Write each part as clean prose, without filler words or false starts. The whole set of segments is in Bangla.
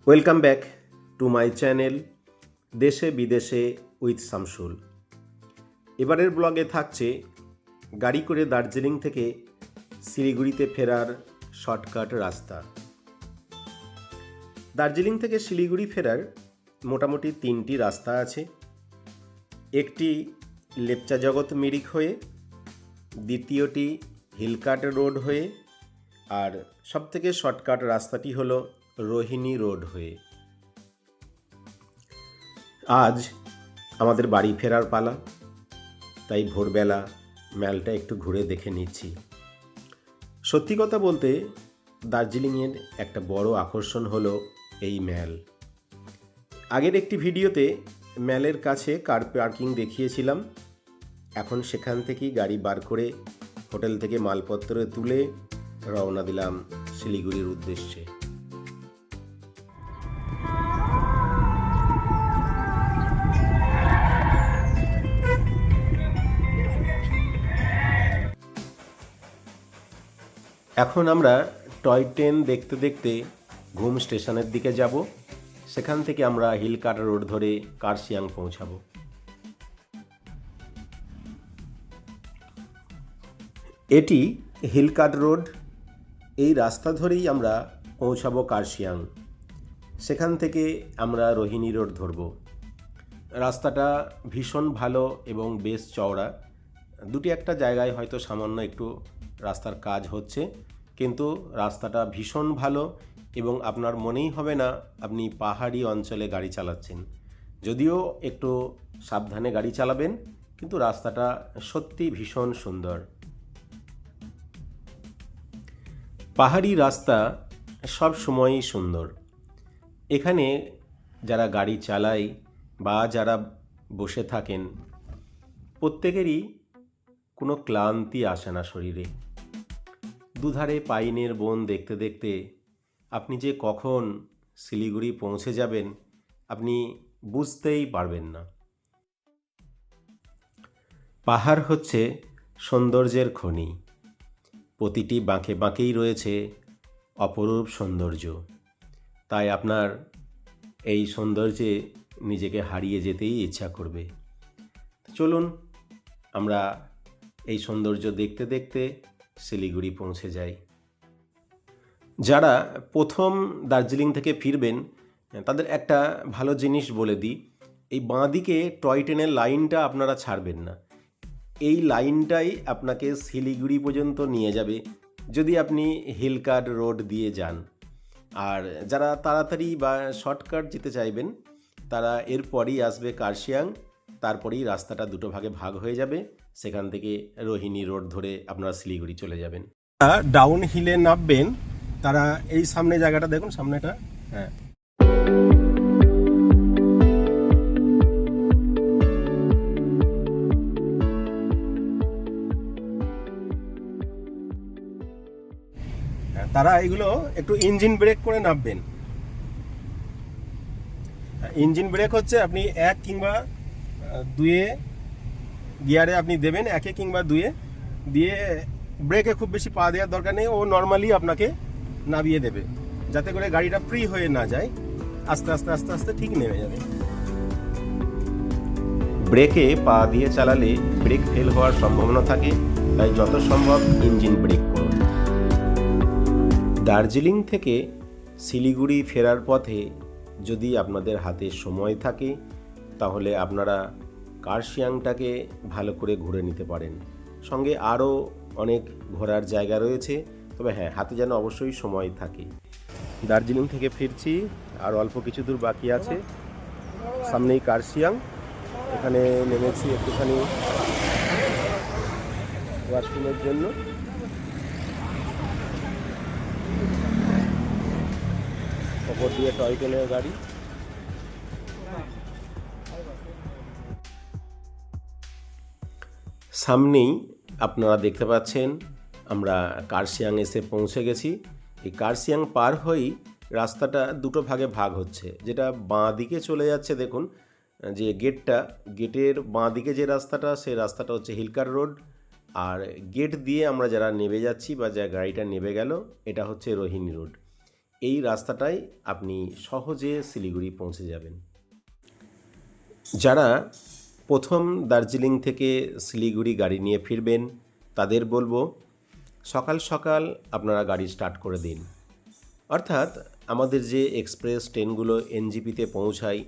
Welcome back to my channel দেশে বিদেশে উইথ শামসুল। এবারের ব্লগে থাকছে গাড়ি করে দার্জিলিং থেকে শিলিগুড়িতে ফেরার শর্টকাট রাস্তা। দার্জিলিং থেকে শিলিগুড়ি ফেরার মোটামুটি 3টি রাস্তা আছে। একটি লেপচা জগৎ মিরিক হয়ে, দ্বিতীয়টি হিলকাট রোড হয়ে, আর সবথেকে শর্টকাট রাস্তাটি হলো রোহিণী রোড হয়ে। আজ আমাদের বাড়ি ফেরার পালা, তাই ভোরবেলা ম্যালটা একটু ঘুরে দেখে নিচ্ছি। সত্যি কথা বলতে দার্জিলিংয়ের একটা বড় আকর্ষণ হলো এই ম্যাল। আগের একটি ভিডিওতে ম্যালের কাছে কার পার্কিং দেখিয়েছিলাম। এখন সেখান থেকেই গাড়ি বার করে হোটেল থেকে মালপত্র তুলে রওনা দিলাম শিলিগুড়ির উদ্দেশ্যে। এখন আমরা টয় ট্রেন দেখতে দেখতে ঘুম স্টেশনের দিকে যাব। সেখান থেকে আমরা হিলকাট রোড ধরে কার্শিয়াং পৌঁছাবো। এটি হিলকাট রোড। এই রাস্তা ধরেই আমরা পৌঁছাবো কার্শিয়াং। সেখান থেকে আমরা রোহিণী রোড ধরব। রাস্তাটা ভীষণ ভালো এবং বেশ চওড়া। দুটি একটা জায়গায় হয়তো সামান্য একটু রাস্তার কাজ হচ্ছে, কিন্তু রাস্তাটা ভীষণ ভালো এবং আপনার মনেই হবে না আপনি পাহাড়ি অঞ্চলে গাড়ি চালাচ্ছেন। যদিও একটু সাবধানে গাড়ি চালাবেন, কিন্তু রাস্তাটা সত্যি ভীষণ সুন্দর। পাহাড়ি রাস্তা সব সময়ই সুন্দর। এখানে যারা গাড়ি চালায় বা যারা বসে থাকেন, প্রত্যেকেরই কোনো ক্লান্তি আসে না শরীরে। দুধারে পাইনের বন দেখতে দেখতে আপনি যে কখন শিলিগুড়ি পৌঁছে যাবেন আপনি বুঝতেই পারবেন না। পাহাড় হচ্ছে সৌন্দর্যের খনি। প্রতিটি বাঁকে বাঁকেই রয়েছে অপরূপ সৌন্দর্য। তাই আপনার এই সৌন্দর্যে নিজেকে হারিয়ে যেতেই ইচ্ছা করবে। চলুন আমরা এই সৌন্দর্য দেখতে দেখতে শিলিগুড়ি পৌঁছে যাই। যারা প্রথম দার্জিলিং থেকে ফিরবেন তাদের একটা ভালো জিনিস বলে দিই, এই বাঁদিকে টয় ট্রেনের লাইনটা আপনারা ছাড়বেন না। এই লাইনটাই আপনাকে শিলিগুড়ি পর্যন্ত নিয়ে যাবে যদি আপনি হিলকাট রোড দিয়ে যান। আর যারা তাড়াতাড়ি বা শর্টকাট যেতে চাইবেন তারা এরপরই আসবে কার্শিয়াং। তারপরেই রাস্তাটা দুটো ভাগে ভাগ হয়ে যাবে। সেখান থেকে রোহিণী রোড ধরে আপনারা শিলিগুড়ি চলে যাবেন। ডাউন হিলে নামবেন, তারা এই সামনে জায়গাটা দেখুন, সামনেটা। হ্যাঁ, তারা এগুলো একটু ইঞ্জিন ব্রেক করে নামবেন। ইঞ্জিন ব্রেক হচ্ছে আপনি 1 কিংবা 2 গিয়ারে আপনি দেবেন, 1 কিংবা 2 দিয়ে ব্রেকে খুব বেশি পা দেওয়ার দরকার নেই। ও নর্মালি আপনাকে নামিয়ে দেবে, যাতে করে গাড়িটা ফ্রি হয়ে না যায়। আস্তে আস্তে আস্তে আস্তে ঠিক নেমে যাবে। ব্রেকে পা দিয়ে চালালে ব্রেক ফেল হওয়ার সম্ভাবনা থাকে, তাই যত সম্ভব ইঞ্জিন ব্রেক করুন। দার্জিলিং থেকে শিলিগুড়ি ফেরার পথে যদি আপনাদের হাতে সময় থাকে তাহলে আপনারা কার্শিয়াংটাকে ভালো করে ঘুরে নিতে পারেন। সঙ্গে আরও অনেক ঘোরার জায়গা রয়েছে, তবে হ্যাঁ, হাতে যেন অবশ্যই সময় থাকে। দার্জিলিং থেকে ফিরছি, আর অল্প কিছু দূর বাকি আছে। সামনেই কার্শিয়াং। এখানে নেমেছি একটুখানি ওয়াশরুমের জন্য। ওপর দিয়ে টয় ট্রেনের গাড়ি। সামনেই আপনারা দেখতে পাচ্ছেন আমরা কার্শিয়াং এসে পৌঁছে গেছি। এই কার্শিয়াং পার হয়েই রাস্তাটা দুটো ভাগে ভাগ হচ্ছে। যেটা বাঁ দিকে চলে যাচ্ছে, দেখুন যে গেটের বাঁ দিকে যে রাস্তাটা, সেই রাস্তাটা হচ্ছে হিলকাট রোড। আর গেট দিয়ে আমরা যারা নেমে যাচ্ছি বা যা গাড়িটা নেমে গেল, এটা হচ্ছে রোহিণী রোড। এই রাস্তাটায় আপনি সহজে শিলিগুড়ি পৌঁছে যাবেন। যারা প্রথম দার্জিলিং থেকে শিলিগুড়ি গাড়ি নিয়ে ফিরবেন তাদের বলবো সকাল সকাল আপনারা গাড়ি স্টার্ট করে দিন। অর্থাৎ আমাদের যে এক্সপ্রেস ট্রেনগুলো এনজিপিতে পৌঁছায়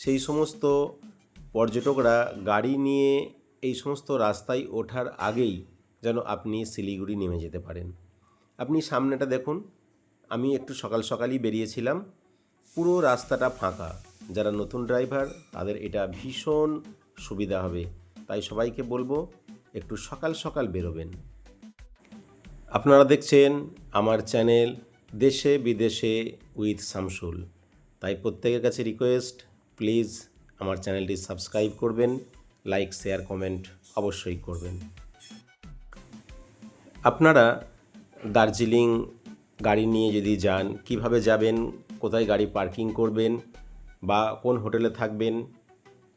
সেই সমস্ত পর্যটকরা গাড়ি নিয়ে এই সমস্ত রাস্তায় ওঠার আগেই যেন আপনি শিলিগুড়ি নেমে যেতে পারেন। আপনি সামনেটা দেখুন, আমি একটু সকাল সকালই বেরিয়েছিলাম, পুরো রাস্তাটা ফাঁকা। যারা নতুন ড্রাইভার তাদের এটা ভীষণ সুবিধা হবে, তাই সবাইকে বলবো একটু সকাল সকাল বেরোবেন। আপনারা দেখছেন আমার চ্যানেল দেশে বিদেশে উইথ শামসুল, তাই প্রত্যেকের কাছে রিকোয়েস্ট, প্লিজ আমার চ্যানেলটি সাবস্ক্রাইব করবেন, লাইক শেয়ার কমেন্ট অবশ্যই করবেন। আপনারা দার্জিলিং গাড়ি নিয়ে যদি যান, কিভাবে যাবেন, কোথায় গাড়ি পার্কিং করবেন বা কোন হোটেলে থাকবেন,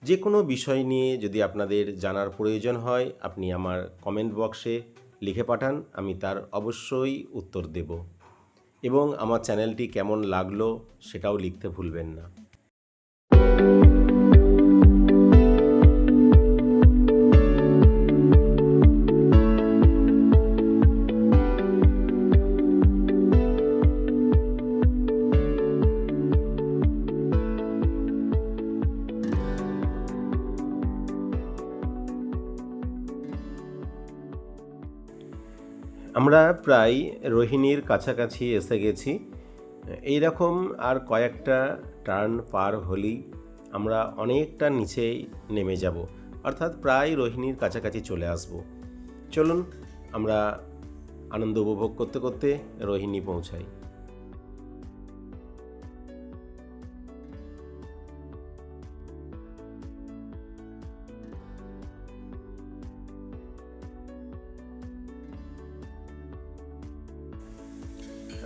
যে কোনো বিষয় নিয়ে যদি আপনাদের জানার প্রয়োজন হয় আপনি আমার কমেন্ট বক্সে লিখে পাঠান, আমি তার অবশ্যই উত্তর দেব। এবং আমার চ্যানেলটি কেমন লাগলো সেটাও লিখতে ভুলবেন না। আমরা প্রায় রোহিণীর কাছাকাছি এসে গেছি। এই রকম আর কয়েকটা টার্ন পার হলেই আমরা অনেকটা নিচেই নেমে যাব, অর্থাৎ প্রায় রোহিণীর কাছাকাছি চলে আসব। চলুন আমরা আনন্দ উপভোগ করতে করতে রোহিণী পৌঁছাই।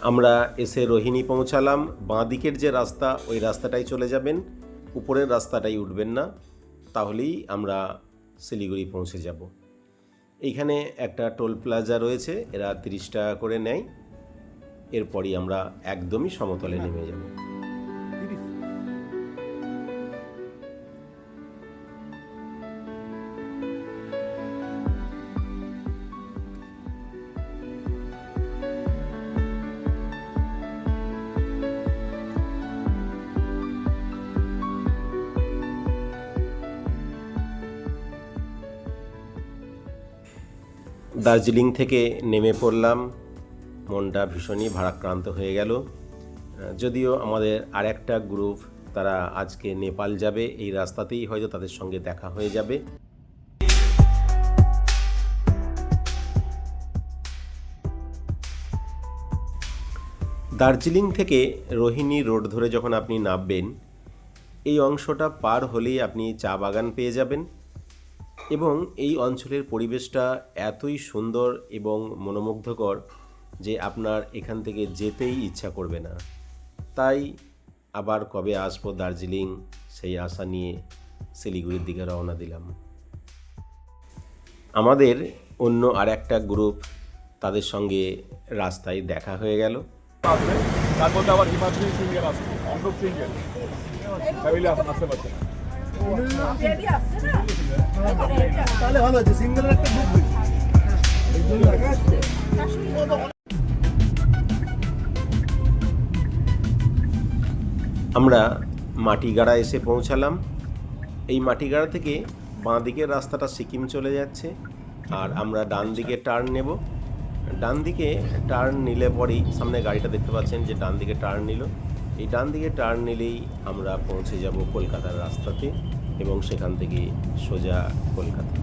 আমরা এসে রোহিণী পৌঁছালাম। বাঁ দিকের যে রাস্তা ওই রাস্তাটাই চলে যাবেন, উপরের রাস্তাটাই উঠবেন না, তাহলেই আমরা শিলিগুড়ি পৌঁছে যাব। এইখানে একটা টোল প্লাজা রয়েছে, এরা 30 টাকা করে নেয়। এরপরই আমরা একদমই সমতলে নেমে যাব। দার্জিলিং থেকে নেমে পড়লাম, মনটা ভীষণই ভারাক্রান্ত হয়ে গেল। যদিও আমাদের আরেকটা গ্রুপ তারা আজকে নেপাল যাবে, এই রাস্তাতেই হয়তো তাদের সঙ্গে দেখা হয়ে যাবে। দার্জিলিং থেকে রোহিণী রোড ধরে যখন আপনি নামবেন, এই অংশটা পার হলেই আপনি চা বাগান পেয়ে যাবেন এবং এই অঞ্চলের পরিবেশটা এতই সুন্দর এবং মনোমুগ্ধকর যে আপনার এখান থেকে যেতেই ইচ্ছা করবে না। তাই আবার কবে আসবো দার্জিলিং সেই আশা নিয়ে শিলিগুড়ির দিকে রওনা দিলাম। আমাদের অন্য আর একটা গ্রুপ, তাদের সঙ্গে রাস্তায় দেখা হয়ে গেল। তার মধ্যে আবার হিমাদ্রি সিঙ্গেল আসছে, অর্ণব সিঙ্গেল ফ্যামিলি আসতে পারছে না। তাহলে ভালো আছে, সিঙ্গেলের একটা গ্রুপ হয়েছে। আমরা মাটিগাড়া এসে পৌঁছালাম। এই মাটিগাড়া থেকে বাঁ দিকের রাস্তাটা সিকিম চলে যাচ্ছে আর আমরা ডান দিকে টার্ন নেব। ডান দিকে টার্ন নিলে পরেই সামনে গাড়িটা দেখতে পাচ্ছেন যে ডান দিকে টার্ন নিল। এই ডান দিকে টার্ন নিলেই আমরা পৌঁছে যাব কলকাতার রাস্তাতে এবং সেখান থেকে সোজা কলকাতা।